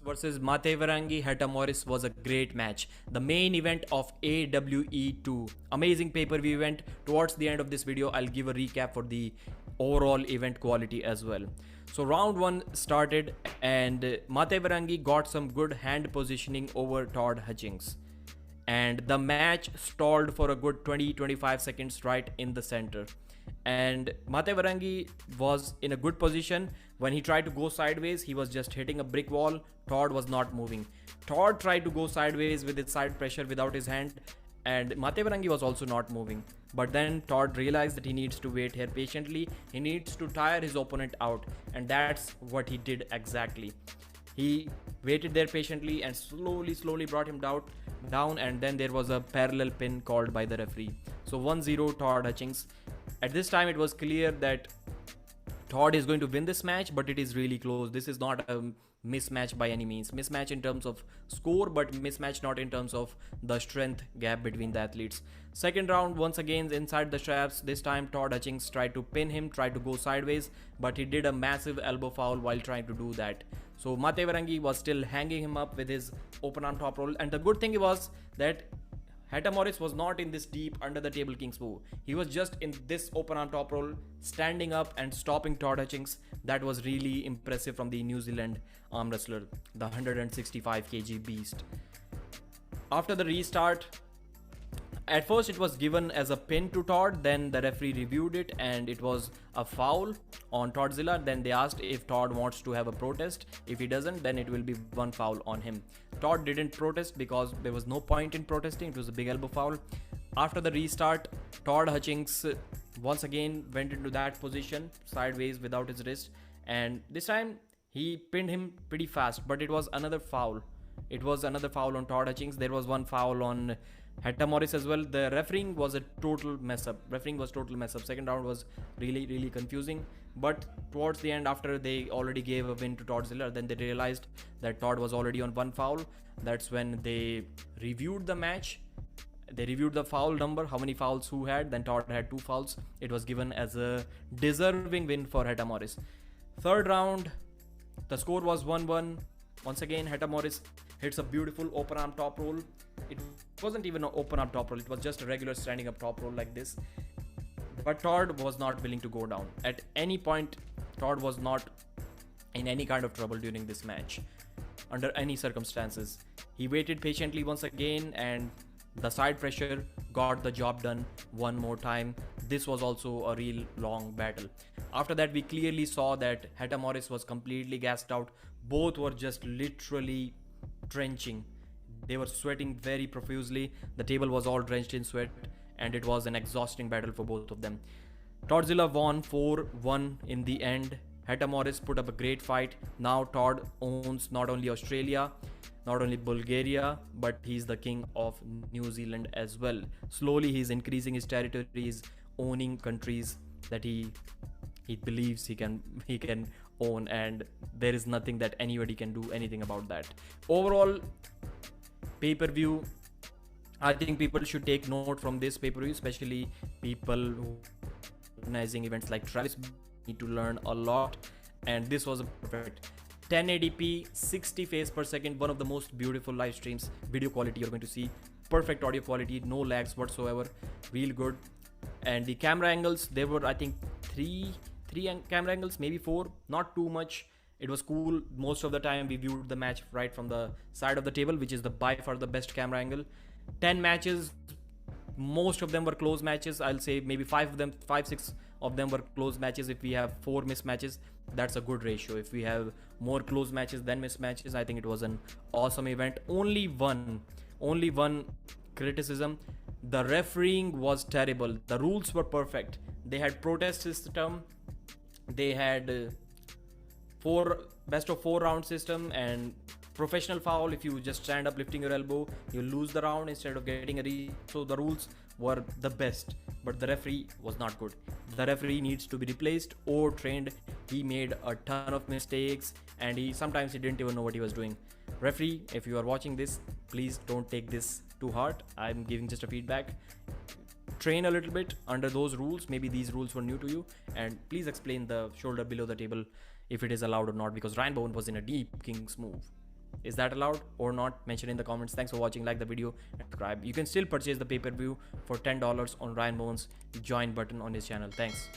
versus Matevarangi Heta Morris was a great match. The main event of AWE2. Amazing pay-per-view event. Towards the end of this video, I'll give a recap for the overall event quality as well. So round 1 started and Matevarangi got some good hand positioning over Todd Hutchings. And the match stalled for a good 20-25 seconds right in the center. And Matevarangi was in a good position. When he tried to go sideways, he was just hitting a brick wall. Todd was not moving. Todd tried to go sideways with his side pressure without his hand, and Matevarangi was also not moving. But then Todd realized that he needs to wait here patiently. He needs to tire his opponent out, and that's what he did exactly. He waited there patiently and slowly brought him down, and then there was a parallel pin called by the referee. So 1-0 Todd Hutchings. At this time, it was clear that Todd is going to win this match, but it is really close. This is not a mismatch by any means. Mismatch in terms of score, but mismatch not in terms of the strength gap between the athletes. Second round, once again inside the straps. This time Todd Hutchings tried to pin him, tried to go sideways, but he did a massive elbow foul while trying to do that. So Matevarangi was still hanging him up with his open arm top roll. And the good thing was that Heta Morris was not in this deep under the table King's move. He was just in this open arm top roll, standing up and stopping Todd Hutchings. That was really impressive from the New Zealand arm wrestler, the 165 kg beast. After the restart, at first it was given as a pin to Todd, then the referee reviewed it and it was a foul on Toddzilla. Then they asked if Todd wants to have a protest. If he doesn't, then it will be one foul on him. Todd didn't protest because there was no point in protesting. It was a big elbow foul. After the restart, Todd Hutchings once again went into that position sideways without his wrist, and this time he pinned him pretty fast, but it was another foul. It was another foul on Todd Hutchings. There was one foul on Heta Morris as well. The refereeing was a total mess up. Second round was really confusing. But towards the end, after they already gave a win to Toddzilla, then they realized that Todd was already on one foul. That's when they reviewed the match. They reviewed the foul number, how many fouls who had. Then Todd had 2 fouls. It was given as a deserving win for Heta Morris. Third round, the score was 1-1. Once again, Heta Morris hits a beautiful open arm top roll. It wasn't even an open arm top roll. It was just a regular standing up top roll like this. But Todd was not willing to go down. At any point, Todd was not in any kind of trouble during this match, under any circumstances. He waited patiently once again, and the side pressure got the job done one more time. This was also a real long battle. After that, we clearly saw that Heta Morris was completely gassed out. Both were just literally drenching. They were sweating very profusely. The table was all drenched in sweat, and it was an exhausting battle for both of them. Toddzilla won 4-1 in the end. Heta Morris put up a great fight. Now Todd owns not only Australia, not only Bulgaria, but he's the king of New Zealand as well. Slowly he's increasing his territory. He's owning countries that he believes he can own, and there is nothing that anybody can do anything about that. Overall pay-per-view, I think people should take note from this pay-per-view, especially people who are organizing events like Travis need to learn a lot. And this was a perfect 1080p 60 frames per second, one of the most beautiful live streams. Video quality you're going to see, perfect audio quality, no lags whatsoever, real good. And the camera angles, there were I think three camera angles, maybe 4, not too much. It was cool. Most of the time we viewed the match right from the side of the table, which is the by far the best camera angle. 10 matches, most of them were close matches. I'll say maybe 5-6 of them were close matches. If we have 4 mismatches, that's a good ratio. If we have more close matches than mismatches, I think it was an awesome event. Only one criticism: the refereeing was terrible. The rules were perfect. They had protest system, they had best of 4 round system, and professional foul. If you just stand up lifting your elbow, you lose the round instead of getting a so the rules were the best, but the referee was not good. The referee needs to be replaced or trained. He made a ton of mistakes, and sometimes he didn't even know what he was doing. Referee, if you are watching this, please don't take this to heart. I'm giving just a feedback. Train a little bit under those rules. Maybe these rules were new to you, and please explain the shoulder below the table if it is allowed or not, because Ryan Bowen was in a deep King's move. Is that allowed or not? Mention in the comments. Thanks for watching. Like the video and subscribe. You can still purchase the pay-per-view for $10 on Ryan Mohan's join button on his channel. Thanks.